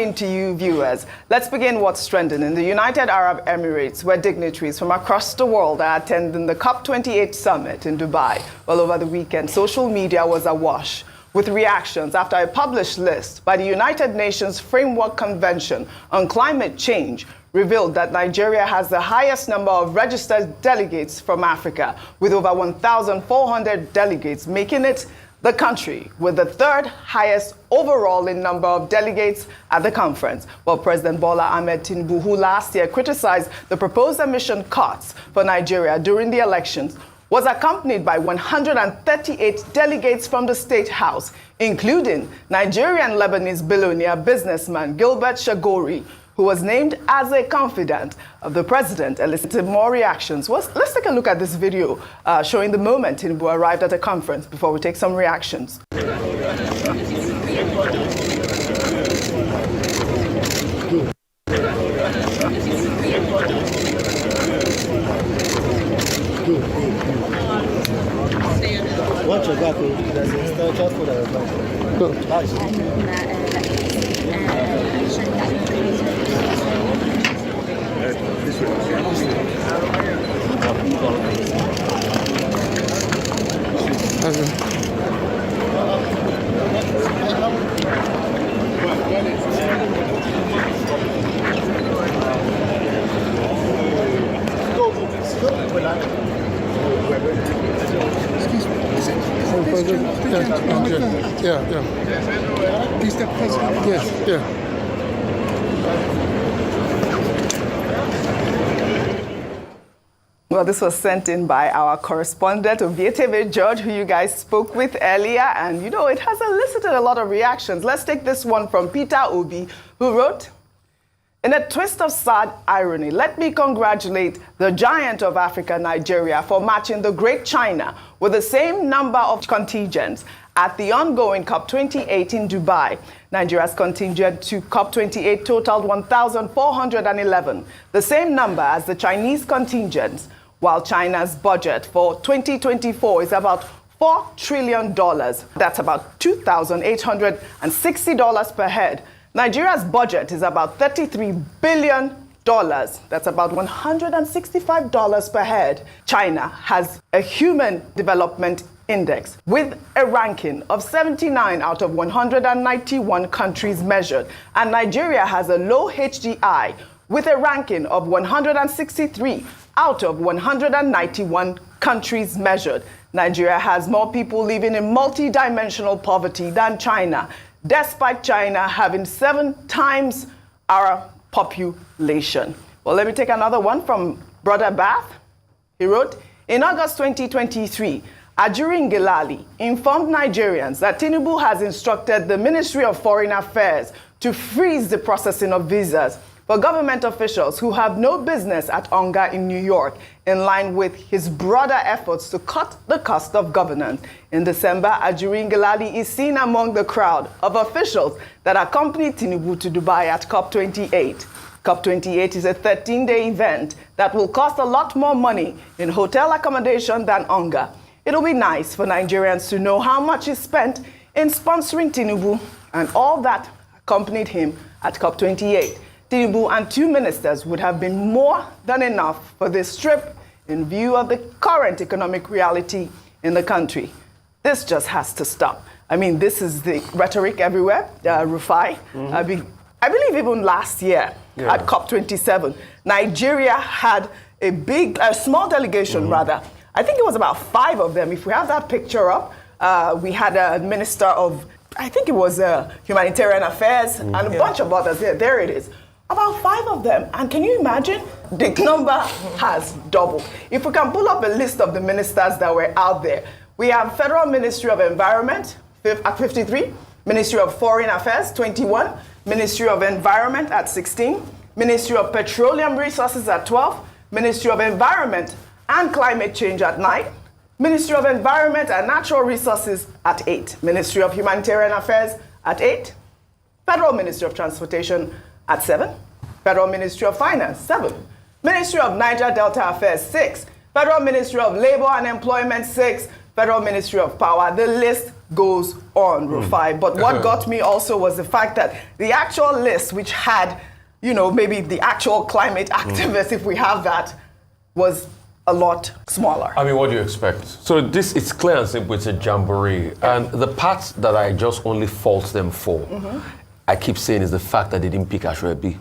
To you viewers, let's begin what's trending in the United Arab Emirates, where dignitaries from across the world are attending the COP28 summit in Dubai. Well, over the weekend, social media was awash with reactions after a published list by the United Nations Framework Convention on Climate Change revealed that Nigeria has the highest number of registered delegates from Africa, with over 1,400 delegates, making it the country with the third highest overall in number of delegates at the conference. Well, President Bola Ahmed Tinubu, who last year criticized the proposed emission cuts for Nigeria during the elections, was accompanied by 138 delegates from the State House, including Nigerian-Lebanese billionaire businessman Gilbert Shagori, who was named as a confidant of the president, elicited more reactions. Let's take a look at this video showing the moment Tunubu arrived at the conference before we take some reactions. Watch your back, there's a just for the Mr. President. Yes, yeah. Well, this was sent in by our correspondent, Obietebe George, who you guys spoke with earlier. And, you know, it has elicited a lot of reactions. Let's take this one from Peter Obi, who wrote, "In a twist of sad irony, let me congratulate the giant of Africa, Nigeria, for matching the great China with the same number of contingents at the ongoing COP28 in Dubai. Nigeria's contingent to COP28 totaled 1,411, the same number as the Chinese contingents, while China's budget for 2024 is about $4 trillion. That's about $2,860 per head. Nigeria's budget is about $33 billion. That's about $165 per head. China has a human development index with a ranking of 79 out of 191 countries measured. And Nigeria has a low HDI with a ranking of 163 out of 191 countries measured. Nigeria has more people living in multi-dimensional poverty than China, despite China having 7 times our population. Well, let me take another one from Brother Bath. He wrote, in August 2023, Ajuri Ngelale informed Nigerians that Tunubu has instructed the Ministry of Foreign Affairs to freeze the processing of visas for government officials who have no business at UNGA in New York, in line with his broader efforts to cut the cost of governance. In December, Ajuri Ngelale is seen among the crowd of officials that accompanied Tunubu to Dubai at COP28. COP28 is a 13-day event that will cost a lot more money in hotel accommodation than UNGA. It'll be nice for Nigerians to know how much is spent in sponsoring Tunubu and all that accompanied him at COP28. Tunubu and 2 ministers would have been more than enough for this trip in view of the current economic reality in the country. This just has to stop. I mean, this is the rhetoric everywhere, Rufai. I believe even last year at COP27, Nigeria had a small delegation rather. I think it was about 5 of them. If we have that picture up, we had a minister of, I think it was humanitarian affairs and a bunch of others. There it is. About 5 of them. And can you imagine? The number has doubled. If we can pull up a list of the ministers that were out there, we have Federal Ministry of Environment at 53, Ministry of Foreign Affairs 21, Ministry of Environment at 16, Ministry of Petroleum Resources at 12, Ministry of Environment and Climate Change at 9, Ministry of Environment and Natural Resources at 8, Ministry of Humanitarian Affairs at 8, Federal Ministry of Transportation at 7, Federal Ministry of Finance, 7, Ministry of Niger Delta Affairs, 6, Federal Ministry of Labor and Employment, 6, Federal Ministry of Power. The list goes on, Rufai. But what got me also was the fact that the actual list, which had, maybe the actual climate activists, if we have that, was a lot smaller. I mean, what do you expect? So it's clear and simple, it's a jamboree. And the part that I just only fault them for, I keep saying, is the fact that they didn't pick Ashwebi.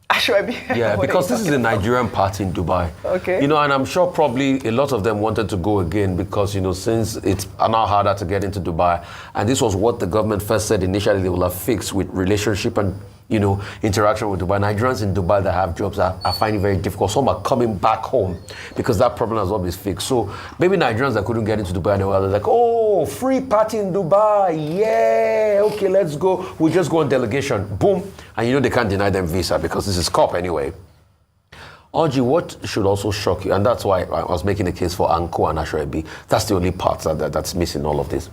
Ashwebi? Yeah, because this is a Nigerian party in Dubai. Okay. And I'm sure probably a lot of them wanted to go again because, since it's now harder to get into Dubai, and this was what the government first said initially they will have fixed with relationship and interaction with Dubai. Nigerians in Dubai that have jobs are finding it very difficult. Some are coming back home because that problem has not been fixed. So maybe Nigerians that couldn't get into Dubai anywhere, they're like, oh, free party in Dubai. Yeah, okay, let's go. We'll just go on delegation. Boom. And they can't deny them visa because this is COP anyway. Audrey, what should also shock you, and that's why I was making a case for Anko and Ashwebi. That's the only part that's missing all of this.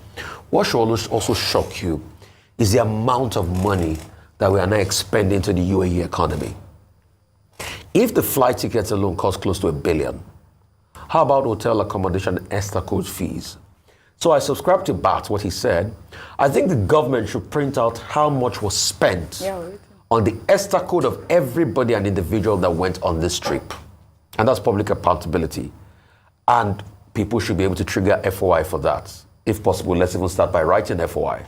What should also shock you is the amount of money that we are now expending to the UAE economy. If the flight tickets alone cost close to $1 billion, how about hotel accommodation and ESTA code fees? So I subscribe to Bat, what he said. I think the government should print out how much was spent on the ESTA code of everybody and individual that went on this trip. And that's public accountability. And people should be able to trigger FOI for that. If possible, let's even start by writing FOI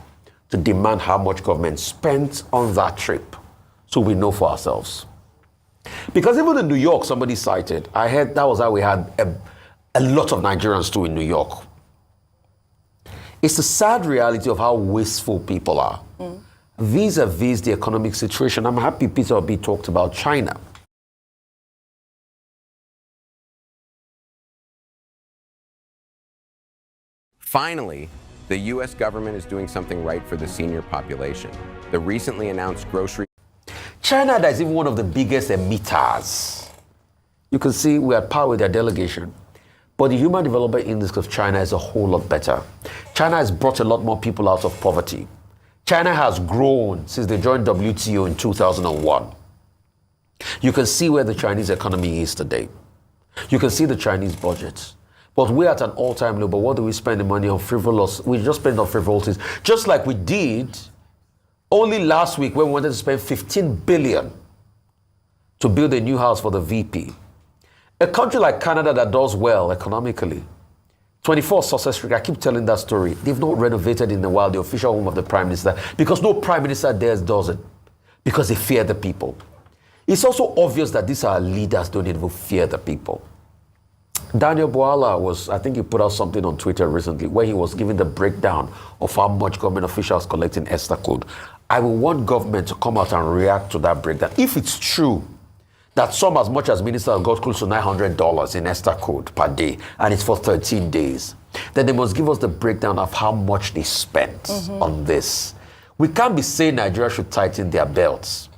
to demand how much government spent on that trip so we know for ourselves. Because even in New York, somebody cited, I heard that was how we had a lot of Nigerians too in New York. It's the sad reality of how wasteful people are. Vis-a-vis the economic situation. I'm happy Peter Obi talked about China. Finally, the U.S. government is doing something right for the senior population. The recently announced grocery... China is even one of the biggest emitters. You can see we are at par with their delegation. But the Human Development Index of China is a whole lot better. China has brought a lot more people out of poverty. China has grown since they joined WTO in 2001. You can see where the Chinese economy is today. You can see the Chinese budget. But we're at an all-time low. But what do we spend the money on? Frivolous. We just spend on frivolities. Just like we did only last week when we wanted to spend $15 billion to build a new house for the VP. A country like Canada that does well economically. 24 Sussex Street, I keep telling that story. They've not renovated in a while the official home of the Prime Minister because no Prime Minister there does it. Because they fear the people. It's also obvious that these are leaders don't even fear the people. Daniel Bwala I think he put out something on Twitter recently where he was giving the breakdown of how much government officials collect in ESTA code. I will want government to come out and react to that breakdown. If it's true that some as much as ministers got close to $900 in ESTA code per day, and it's for 13 days, then they must give us the breakdown of how much they spent on this. We can't be saying Nigeria should tighten their belts,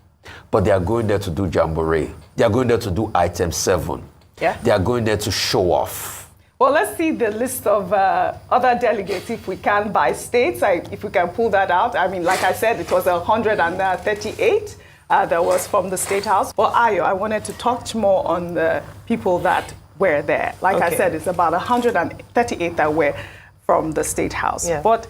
but they are going there to do jamboree. They are going there to do item 7. Yeah. They are going there to show off. Well, let's see the list of other delegates, if we can, by states, if we can pull that out. I mean, like I said, it was 138 that was from the State House. Well, Ayo, I wanted to touch more on the people that were there. Like I said, it's about 138 that were from the State House. Yeah. But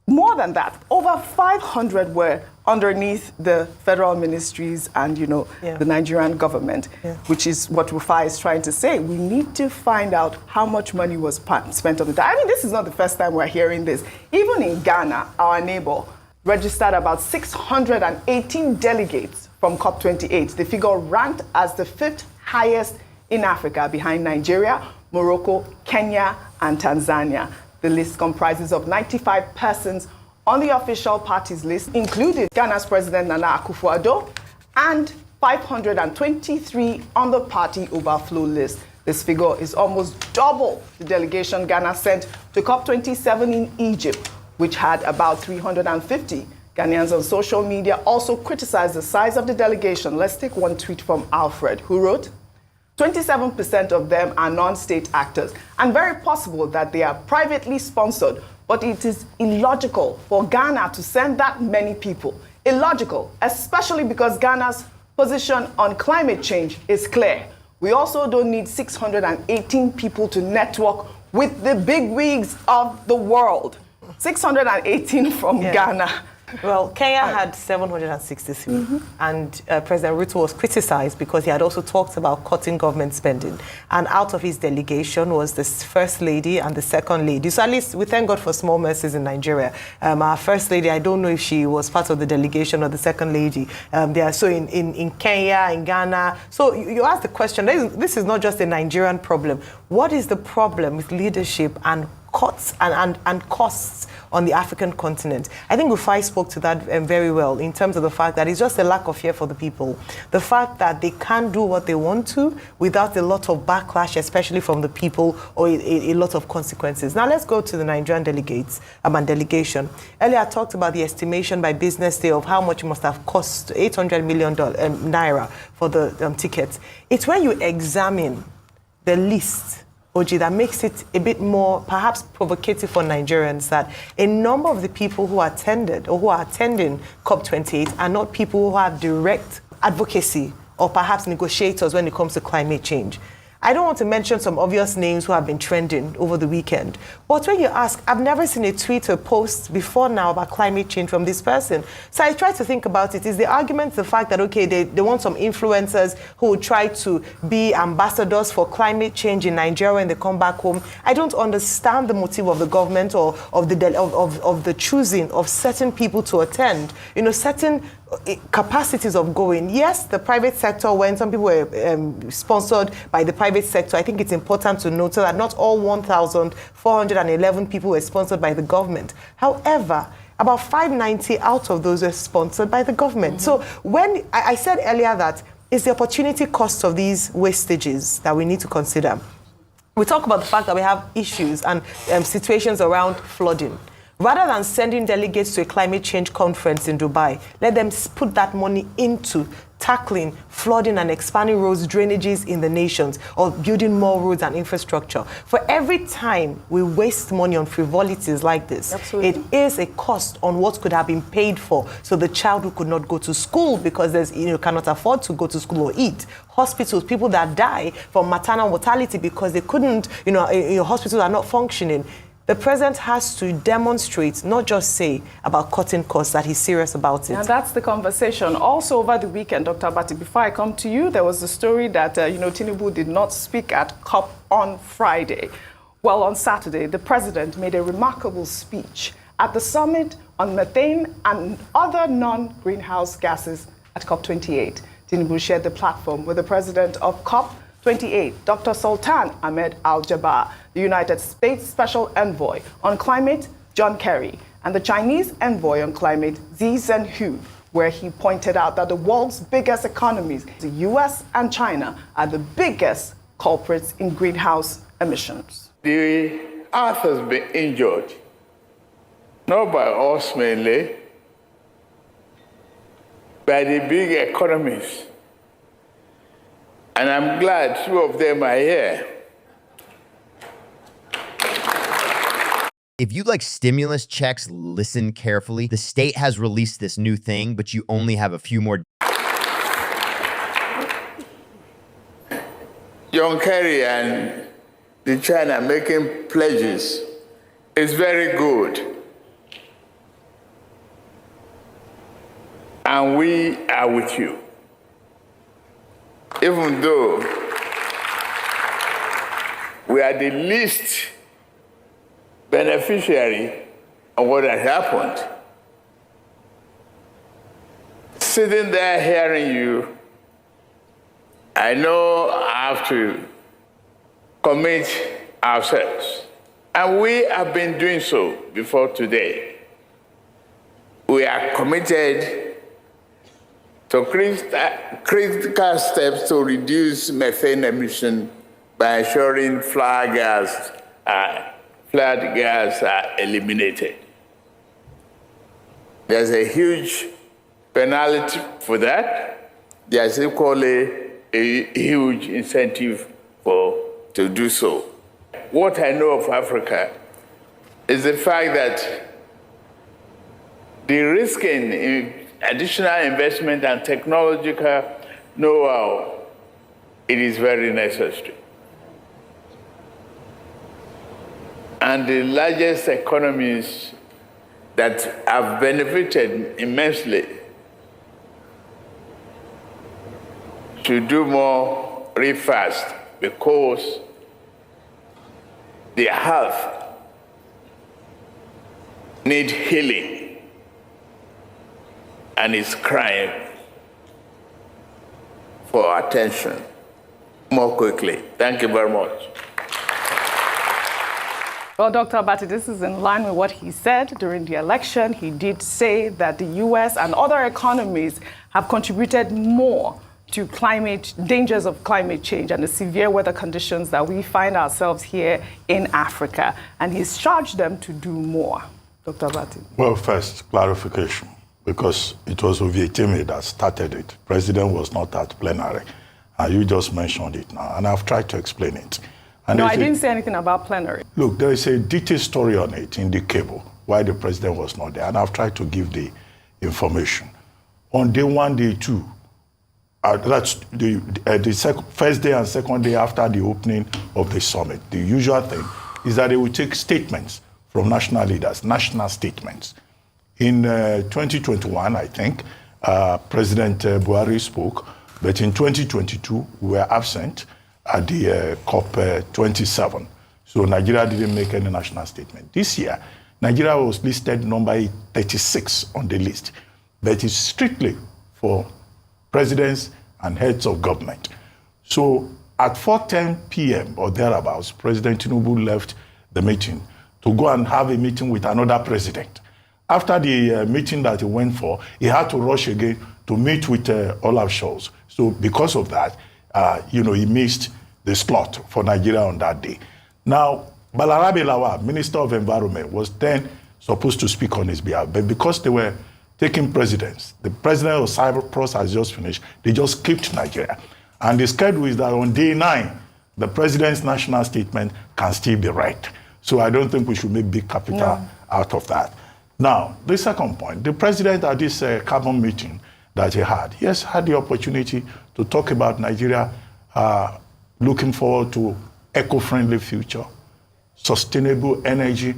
more than that, over 500 were underneath the federal ministries and, the Nigerian government, which is what Rufai is trying to say. We need to find out how much money was spent on the... I mean, this is not the first time we're hearing this. Even in Ghana, our neighbor, registered about 618 delegates from COP28. The figure ranked as the 5th highest in Africa, behind Nigeria, Morocco, Kenya, and Tanzania. The list comprises of 95 persons on the official parties list, including Ghana's President Nana Akufo-Addo, and 523 on the party overflow list. This figure is almost double the delegation Ghana sent to COP27 in Egypt, which had about 350. Ghanaians on social media also criticized the size of the delegation. Let's take one tweet from Alfred, who wrote, 27% of them are non-state actors, and very possible that they are privately sponsored, but it is illogical for Ghana to send that many people. Illogical, especially because Ghana's position on climate change is clear. We also don't need 618 people to network with the big wigs of the world. 618 from Ghana. Well, Kenya had 763, and President Ruto was criticized because he had also talked about cutting government spending. And out of his delegation was the First Lady and the Second Lady. So at least we thank God for small mercies in Nigeria. Our First Lady, I don't know if she was part of the delegation or the Second Lady. They are so in Kenya, in Ghana. So you asked the question, this is not just a Nigerian problem. What is the problem with leadership and cuts and costs on the African continent? I think Rufai spoke to that very well in terms of the fact that it's just a lack of fear for the people. The fact that they can't do what they want to without a lot of backlash, especially from the people, or a lot of consequences. Now let's go to the Nigerian delegates and delegation. Earlier I talked about the estimation by Business Day of how much it must have cost, $800 million naira for the tickets. It's when you examine the list, Oji, that makes it a bit more perhaps provocative for Nigerians that a number of the people who attended or who are attending COP28 are not people who have direct advocacy or perhaps negotiators when it comes to climate change. I don't want to mention some obvious names who have been trending over the weekend, but when you ask, I've never seen a tweet or post before now about climate change from this person. So I try to think about it. Is the argument the fact that, okay, they want some influencers who will try to be ambassadors for climate change in Nigeria when they come back home? I don't understand the motive of the government or of the choosing of certain people to attend. You know, certain capacities of going. Yes, the private sector, when some people were sponsored by the private sector, I think it's important to note that not all 1,411 people were sponsored by the government. However, about 590 out of those were sponsored by the government. So when I said earlier that it's the opportunity cost of these wastages that we need to consider. We talk about the fact that we have issues and situations around flooding. Rather than sending delegates to a climate change conference in Dubai, let them put that money into tackling flooding and expanding roads, drainages in the nations, or building more roads and infrastructure. For every time we waste money on frivolities like this, it is a cost on what could have been paid for. So the child who could not go to school because cannot afford to go to school or eat. Hospitals, people that die from maternal mortality because they couldn't, hospitals are not functioning. The president has to demonstrate, not just say about cutting costs, that he's serious about it. And that's the conversation. Also, over the weekend, Dr. Abati, before I come to you, there was the story that, Tunubu did not speak at COP on Friday. Well, on Saturday, the president made a remarkable speech at the summit on methane and other non-greenhouse gases at COP28. Tunubu shared the platform with the president of COP28, Dr. Sultan Ahmed Al-Jaber, the United States Special Envoy on Climate, John Kerry, and the Chinese Envoy on Climate, Xi Zhenhu, where he pointed out that the world's biggest economies, the US and China, are the biggest culprits in greenhouse emissions. The earth has been injured, not by us mainly, by the big economies. And I'm glad two of them are here. If you like stimulus checks, listen carefully. The state has released this new thing, but you only have a few more. John Kerry and the China making pledges is very good. And we are with you. Even though we are the least beneficiary of what has happened. Sitting there hearing you, I know I have to commit ourselves. And we have been doing so before today. We are committed to critical steps to reduce methane emission by ensuring flood gas are eliminated. There's a huge penalty for that. There's equally a huge incentive to do so. What I know of Africa is the fact that the risk in additional investment and technological know-how, it is very necessary. And the largest economies that have benefited immensely should do more real fast, because their health need healing and is crying for attention more quickly. Thank you very much. Well, Dr. Abati, this is in line with what he said during the election. He did say that the US and other economies have contributed more to dangers of climate change and the severe weather conditions that we find ourselves here in Africa. And he's charged them to do more. Dr. Abati. Well, first, clarification, because it was Ovietime that started it. President was not at plenary. You just mentioned it now, and I've tried to explain it. And no, I didn't say anything about plenary. Look, there is a detailed story on it in the cable, why the president was not there, and I've tried to give the information. On day 1, day 2, that's the first day and second day after the opening of the summit, the usual thing is that they will take statements from national leaders, national statements. In 2021, I think, President Buhari spoke, but in 2022, we were absent at the COP27. So Nigeria didn't make any national statement. This year, Nigeria was listed number 36 on the list, but it's strictly for presidents and heads of government. So at 4:10 p.m. or thereabouts, President Tunubu left the meeting to go and have a meeting with another president. After the meeting that he went for, he had to rush again to meet with Olaf Scholz. So because of that, he missed the slot for Nigeria on that day. Now, Balarabe Lawal, Minister of Environment, was then supposed to speak on his behalf, but because they were taking presidents, the president of Cyprus has just finished, they just skipped Nigeria. And the schedule is that on day 9, the president's national statement can still be read. So I don't think we should make big capital out of that. Now, the second point, the president at this carbon meeting that he had the opportunity to talk about Nigeria looking forward to eco-friendly future, sustainable energy,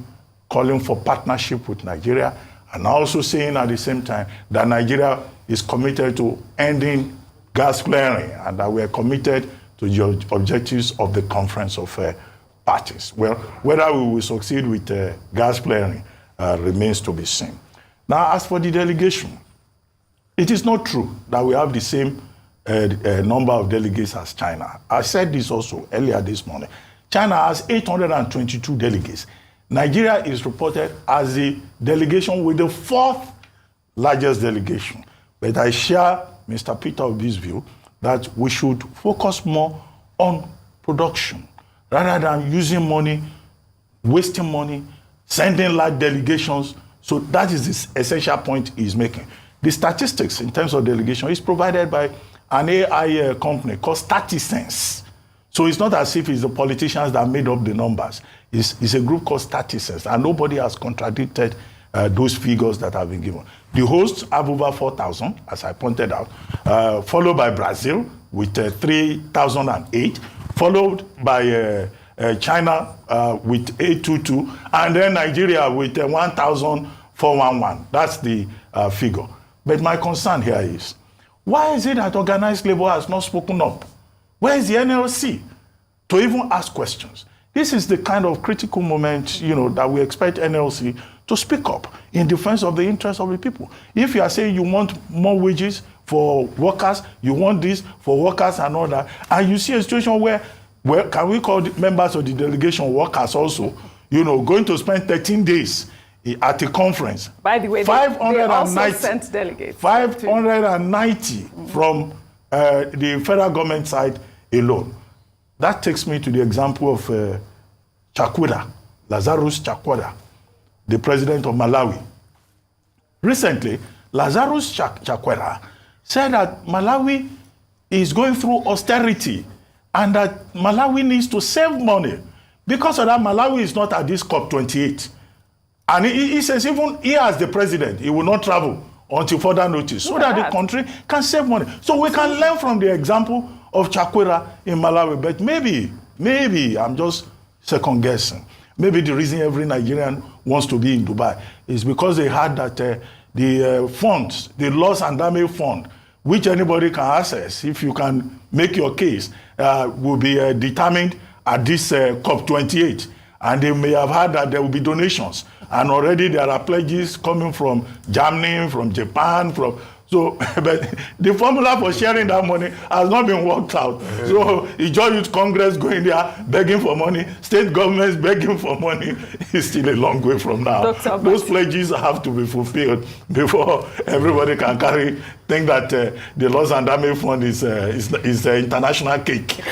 calling for partnership with Nigeria, and also saying at the same time that Nigeria is committed to ending gas flaring and that we are committed to the objectives of the Conference of Parties. Well, whether we will succeed with gas flaring remains to be seen. Now, as for the delegation, it is not true that we have the same number of delegates as China. I said this also earlier this morning. China has 822 delegates. Nigeria is reported as the delegation with the 4th largest delegation. But I share Mr. Peter Obi's view that we should focus more on production rather than using money, wasting money, sending large delegations. So that is the essential point he's making. The statistics in terms of delegation is provided by an AI company called StatiSense. So it's not as if it's the politicians that made up the numbers. It's a group called StatiSense, and nobody has contradicted those figures that have been given. The hosts have over 4,000, as I pointed out, followed by Brazil with 3,008, followed by China with 822, and then Nigeria with 1,411. That's the figure. But my concern here is, why is it that organized labor has not spoken up? Where is the NLC to even ask questions? This is the kind of critical moment, that we expect NLC to speak up in defense of the interests of the people. If you are saying you want more wages for workers, you want this for workers and all that, and you see a situation where can we call the members of the delegation workers also, going to spend 13 days at a conference. By the way, they also sent delegates. 590 from the federal government side alone. That takes me to the example of Chakwera, Lazarus Chakwera, the president of Malawi. Recently, Lazarus Chakwera said that Malawi is going through austerity and that Malawi needs to save money. Because of that, Malawi is not at this COP28. And he says even he as the president, he will not travel until further notice so that the country can save money. So we can learn from the example of Chakwera in Malawi. But maybe I'm just second guessing. Maybe the reason every Nigerian wants to be in Dubai is because they had that the funds, the loss and damage fund, which anybody can access if you can make your case, will be determined at this COP28. And they may have heard that there will be donations. And already there are pledges coming from Germany, from Japan, so but the formula for sharing that money has not been worked out. So Ijaw Youth Congress going there begging for money, state governments begging for money is still a long way from now. Those pledges have to be fulfilled before everybody can think that the loss and damage fund is international cake.